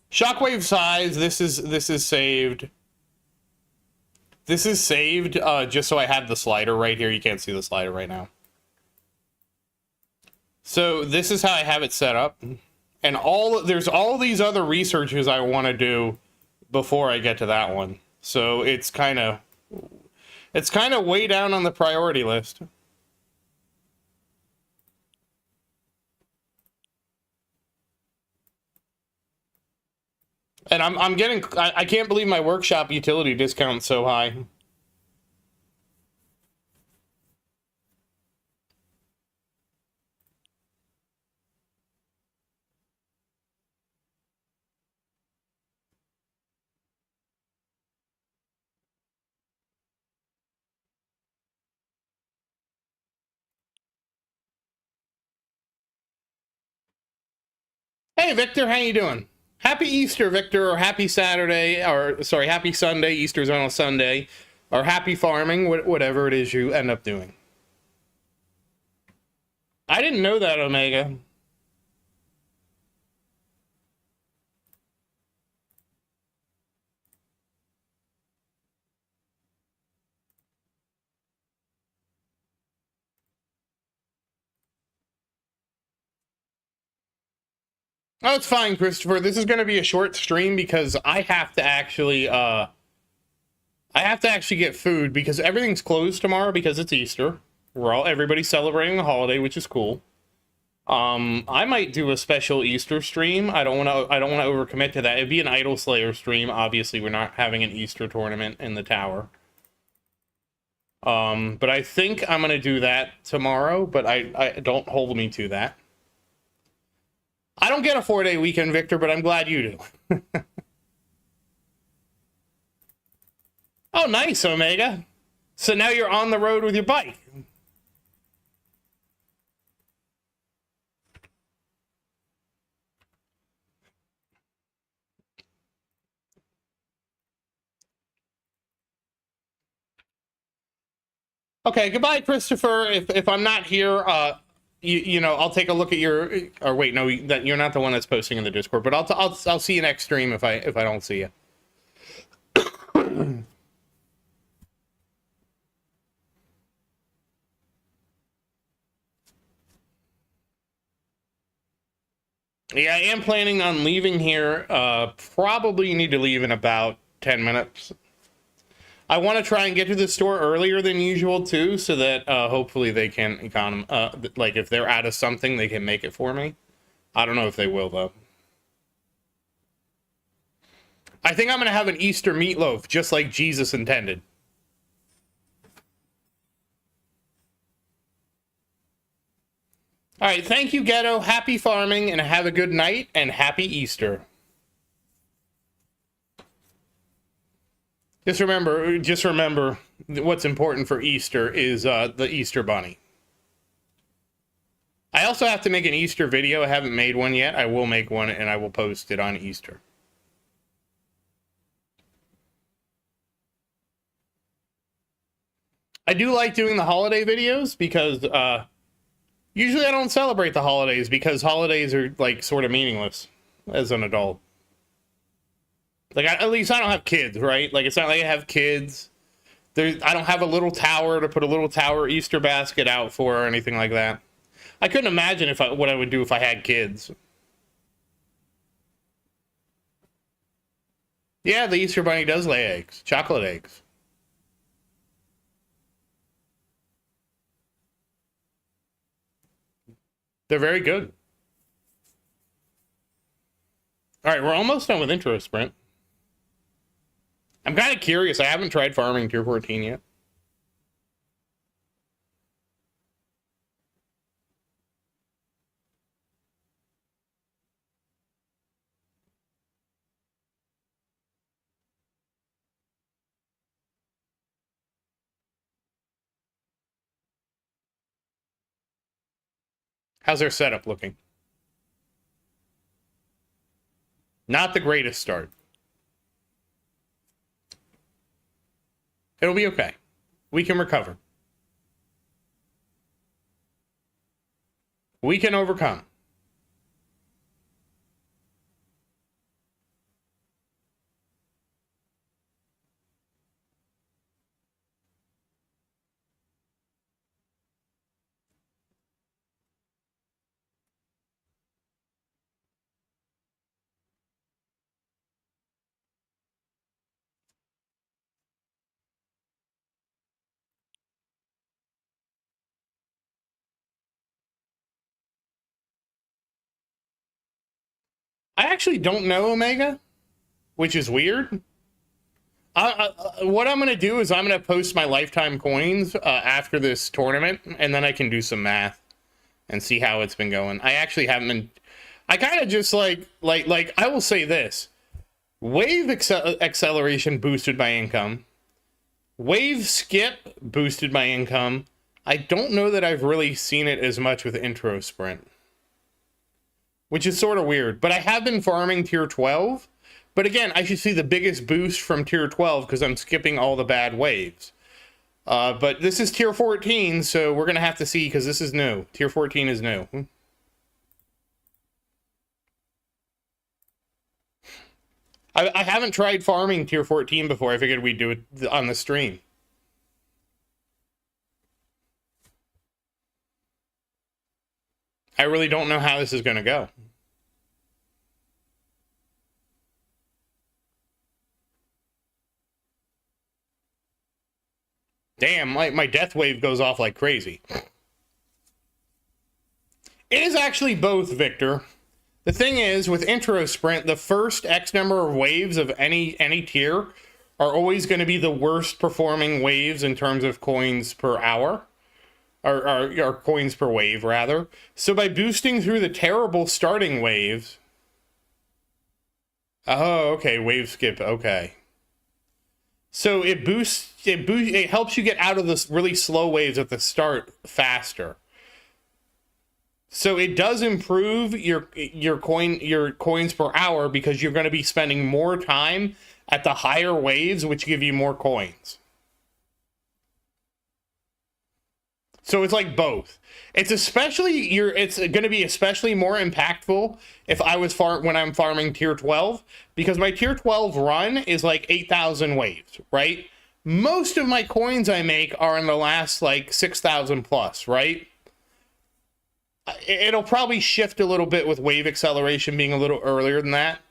Shockwave size, this is saved. This is saved just so I have the slider right here. You can't see the slider right now. So this is how I have it set up. And there's all these other researches I want to do before I get to that one. So it's kind of way down on the priority list. And I'm getting, I can't believe my workshop utility discount's so high. Hey, Victor, how you doing? Happy Easter, Victor, or happy Saturday, or sorry, happy Sunday. Easter's on a Sunday, or happy farming, whatever it is you end up doing. I didn't know that, Omega. Oh, it's fine, Christopher. This is going to be a short stream because I have to actually get food because everything's closed tomorrow because it's Easter. Everybody's celebrating the holiday, which is cool. I might do a special Easter stream. I don't want to overcommit to that. It'd be an Idol Slayer stream. Obviously, we're not having an Easter tournament in the tower. But I think I'm gonna do that tomorrow, but I don't hold me to that. I don't get a 4-day weekend, Victor, but I'm glad you do. Oh, nice, Omega. So now you're on the road with your bike. Okay, goodbye, Christopher. If I'm not here, you know, I'll take a look at your. Or wait, no, that you're not the one that's posting in the Discord. But I'll see you next stream if I don't see you. Yeah, I am planning on leaving here. Probably need to leave in about 10 minutes. I want to try and get to the store earlier than usual too, so that hopefully they can like if they're out of something, they can make it for me. I don't know if they will though. I think I'm gonna have an Easter meatloaf, just like Jesus intended. All right, thank you, Ghetto. Happy farming, and have a good night, and happy Easter. Just remember, what's important for Easter is the Easter Bunny. I also have to make an Easter video. I haven't made one yet. I will make one, and I will post it on Easter. I do like doing the holiday videos because usually I don't celebrate the holidays because holidays are like sort of meaningless as an adult. Like, at least I don't have kids, right? Like, it's not like I have kids. I don't have a little tower to put a little tower Easter basket out for or anything like that. I couldn't imagine what I would do if I had kids. Yeah, the Easter Bunny does lay eggs. Chocolate eggs. They're very good. All right, we're almost done with intro sprint. I'm kind of curious. I haven't tried farming tier 14 yet. How's their setup looking? Not the greatest start. It'll be okay. We can recover. We can overcome. I actually don't know Omega, which is weird. What I'm going to do is I'm going to post my lifetime coins after this tournament, and then I can do some math and see how it's been going. I actually haven't been... I kind of just like, I will say this. Wave acceleration boosted my income. Wave skip boosted my income. I don't know that I've really seen it as much with intro sprint, which is sort of weird. But I have been farming tier 12. But again, I should see the biggest boost from tier 12 because I'm skipping all the bad waves. But this is tier 14, so we're going to have to see because this is new. Tier 14 is new. I haven't tried farming tier 14 before. I figured we'd do it on the stream. I really don't know how this is going to go. Damn, my death wave goes off like crazy. It is actually both, Victor. The thing is, with intro sprint, the first X number of waves of any tier are always going to be the worst performing waves in terms of coins per hour. Or coins per wave, rather. So by boosting through the terrible starting waves... Oh, okay, wave skip, okay. So it helps you get out of the really slow waves at the start faster. So it does improve your coins per hour because you're going to be spending more time at the higher waves, which give you more coins. So it's like both. It's going to be especially more impactful if I was when I'm farming tier 12, because my tier 12 run is like 8,000 waves, right? Most of my coins I make are in the last like 6,000 plus, right? It'll probably shift a little bit with wave acceleration being a little earlier than that.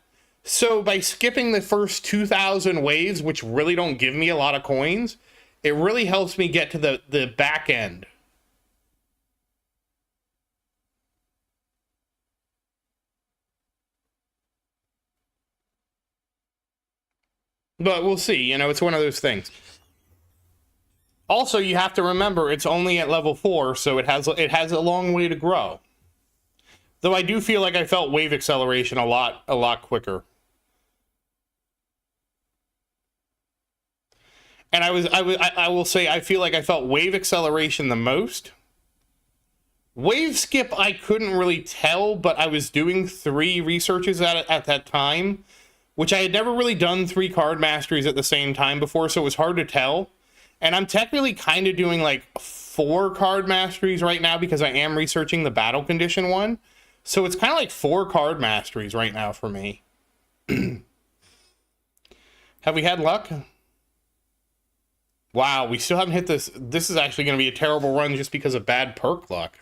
So by skipping the first 2,000 waves, which really don't give me a lot of coins, it really helps me get to the back end. But we'll see, you know, it's one of those things. Also, you have to remember it's only at level 4, so it has a long way to grow. Though I do feel like I felt wave acceleration a lot quicker. And I will say I feel like I felt wave acceleration the most. Wave skip I couldn't really tell, but I was doing 3 researches at that time, which I had never really done 3 card masteries at the same time before, so it was hard to tell. And I'm technically kind of doing like 4 card masteries right now because I am researching the battle condition one. So it's kind of like 4 card masteries right now for me. Have we had luck? Wow, we still haven't hit this. This is actually going to be a terrible run just because of bad perk luck.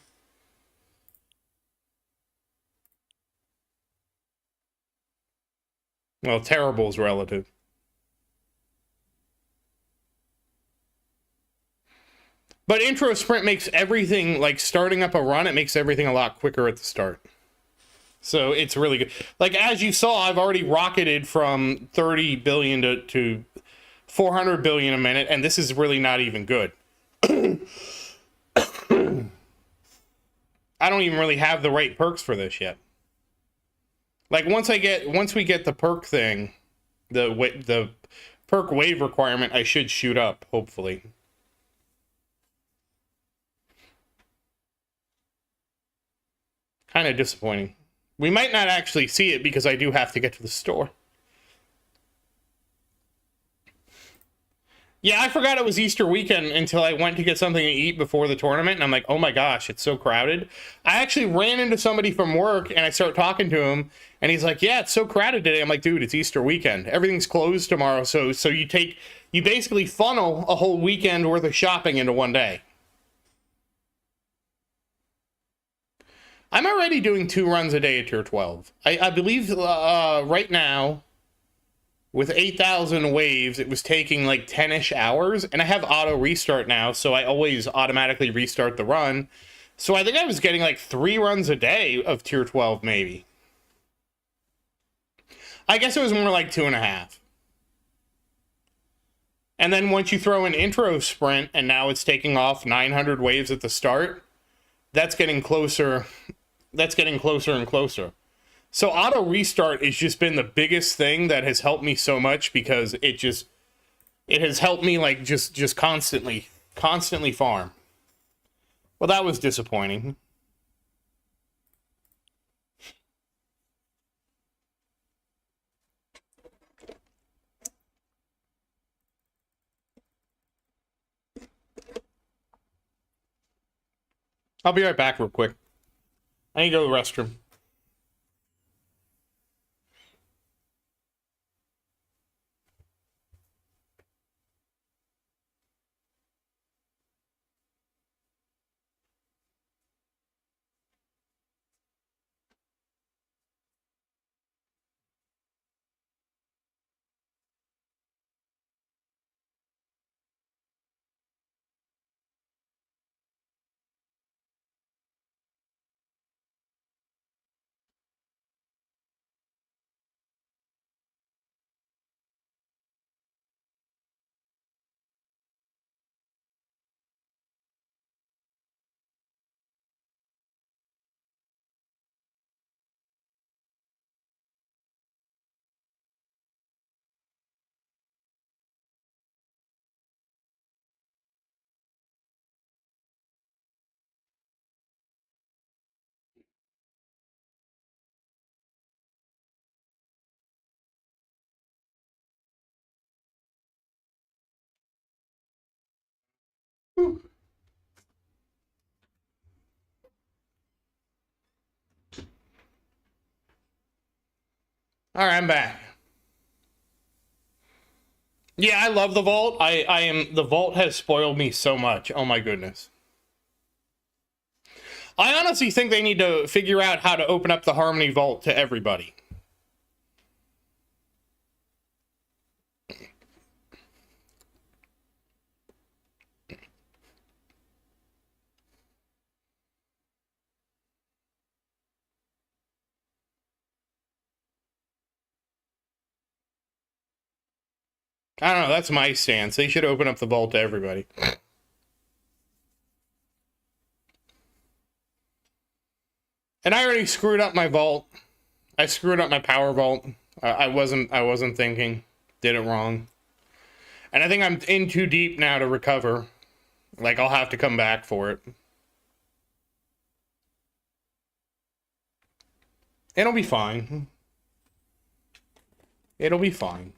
Well, terrible is relative. But intro sprint makes everything, like starting up a run, it makes everything a lot quicker at the start. So it's really good. Like, as you saw, I've already rocketed from 30 billion to 400 billion a minute, and this is really not even good. I don't even really have the right perks for this yet. Like, once we get the perk thing, the perk wave requirement, I should shoot up, hopefully. Kind of disappointing. We might not actually see it because I do have to get to the store. Yeah, I forgot it was Easter weekend until I went to get something to eat before the tournament, and I'm like, oh my gosh, it's so crowded. I actually ran into somebody from work, and I start talking to him, and he's like, yeah, it's so crowded today. I'm like, dude, it's Easter weekend. Everything's closed tomorrow, so you basically funnel a whole weekend worth of shopping into one day. I'm already doing 2 runs a day at tier 12. I believe right now, with 8,000 waves, it was taking like 10-ish hours, and I have auto restart now, so I always automatically restart the run. So I think I was getting like 3 runs a day of tier 12, maybe. I guess it was more like 2.5. And then once you throw an intro sprint, and now it's taking off 900 waves at the start, that's getting closer. That's getting closer and closer. So auto restart has just been the biggest thing that has helped me so much, because it has helped me like just constantly farm. Well, that was disappointing. I'll be right back real quick. I need to go to the restroom. All right, I'm back. Yeah, I love the vault. The vault has spoiled me so much. Oh my goodness. I honestly think they need to figure out how to open up the Harmony Vault to everybody. I don't know, that's my stance. They should open up the vault to everybody. And I already screwed up my vault. I screwed up my power vault. I wasn't thinking. Did it wrong. And I think I'm in too deep now to recover. Like, I'll have to come back for it. It'll be fine. It'll be fine.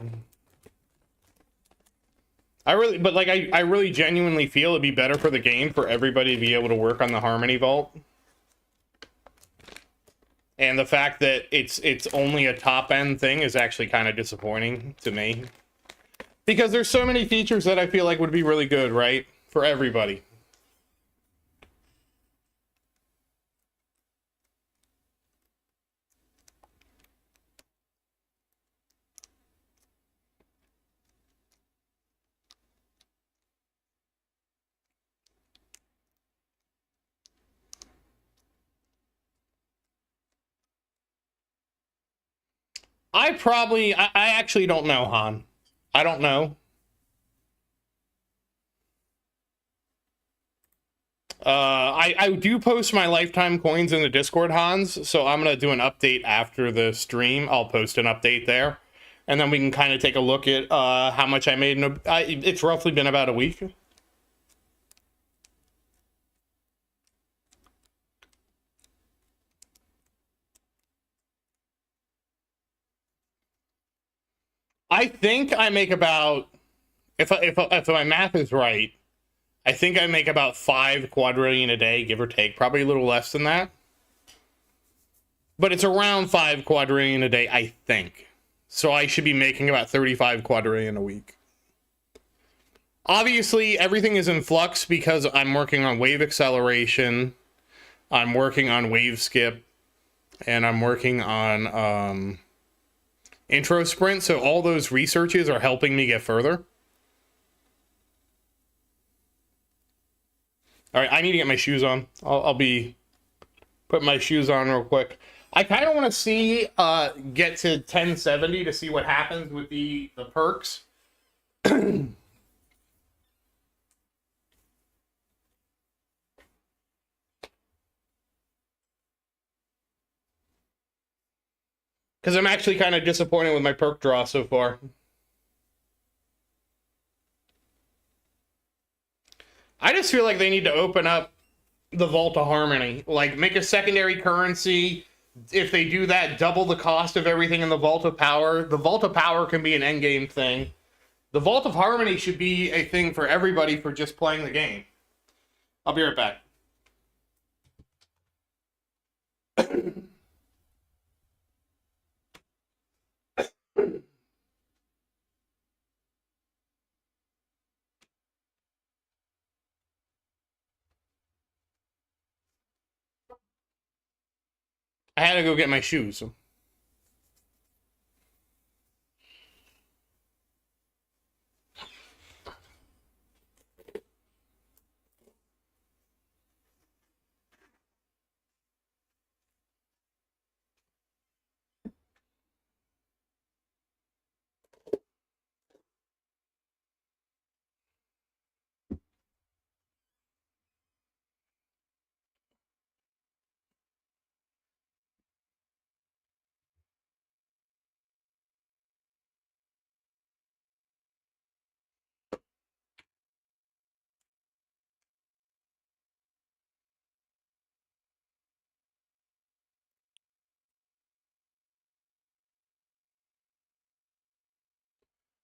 I really genuinely feel it'd be better for the game for everybody to be able to work on the Harmony Vault. And the fact that it's only a top-end thing is actually kind of disappointing to me. Because there's so many features that I feel like would be really good, right? For everybody. I actually don't know, Han. I don't know. I do post my lifetime coins in the Discord, Hans, so I'm gonna do an update after the stream. I'll post an update there, and then we can kind of take a look at how much I made it's roughly been about a week. I think I make about, if my math is right, I think I make about 5 quadrillion a day, give or take. Probably a little less than that. But it's around 5 quadrillion a day, I think. So I should be making about 35 quadrillion a week. Obviously, everything is in flux because I'm working on wave acceleration, I'm working on wave skip, and I'm working on intro sprint. So all those researches are helping me get further. All right, I need to get my shoes on. I'll be putting my shoes on real quick. I kind of want to see get to 1070 to see what happens with the perks. Because I'm actually kind of disappointed with my perk draw so far. I just feel like they need to open up the Vault of Harmony. Like, make a secondary currency. If they do that, double the cost of everything in the Vault of Power. The Vault of Power can be an endgame thing. The Vault of Harmony should be a thing for everybody for just playing the game. I'll be right back. I had to go get my shoes.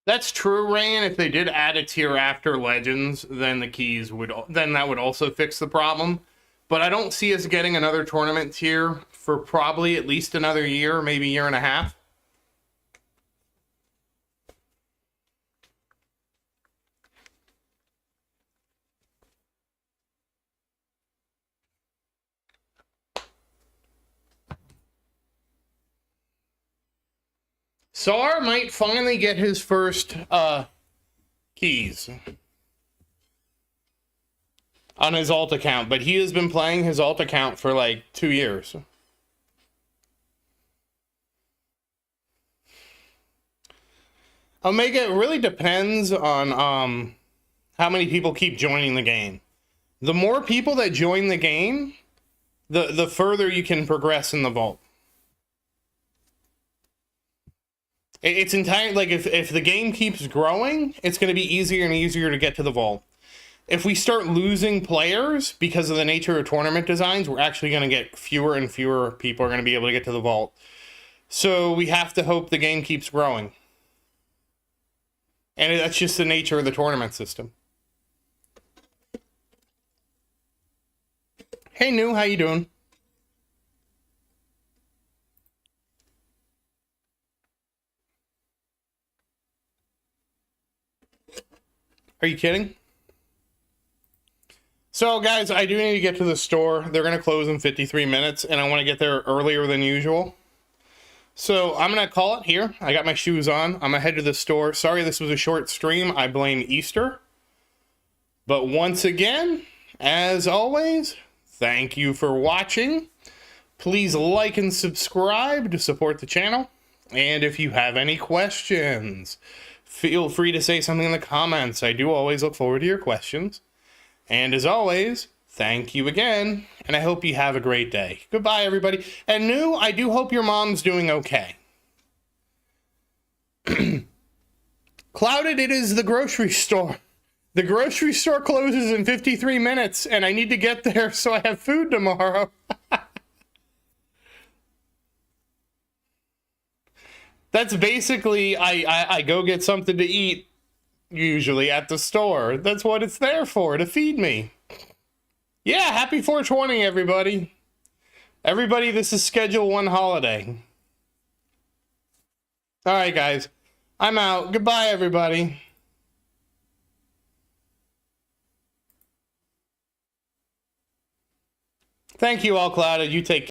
That's true, Rain. If they did add a tier after Legends, then the keys would, then that would also fix the problem. But I don't see us getting another tournament tier for probably at least another year, maybe year and a half. Sar might finally get his first keys on his alt account, but he has been playing his alt account for like 2 years. Omega, it really depends on how many people keep joining the game. The more people that join the game, the further you can progress in the vault. It's entirely like if the game keeps growing, it's going to be easier and easier to get to the vault. If we start losing players because of the nature of tournament designs, we're actually going to get fewer and fewer people are going to be able to get to the vault. So we have to hope the game keeps growing. And that's just the nature of the tournament system. Hey, New, how you doing? Are you kidding? So, guys, I do need to get to the store. They're going to close in 53 minutes, and I want to get there earlier than usual. So, I'm going to call it here. I got my shoes on. I'm going to head to the store. Sorry this was a short stream. I blame Easter. But once again, as always, thank you for watching. Please like and subscribe to support the channel. And if you have any questions, feel free to say something in the comments. I do always look forward to your questions. And as always, thank you again, and I hope you have a great day. Goodbye, everybody. And New, I do hope your mom's doing okay. Clouded, it is the grocery store. The grocery store closes in 53 minutes, and I need to get there so I have food tomorrow. That's basically, I go get something to eat, usually at the store. That's what it's there for, to feed me. Yeah, happy 420, everybody. Everybody, this is Schedule 1 holiday. All right, guys. I'm out. Goodbye, everybody. Thank you all, Clouded. You take care.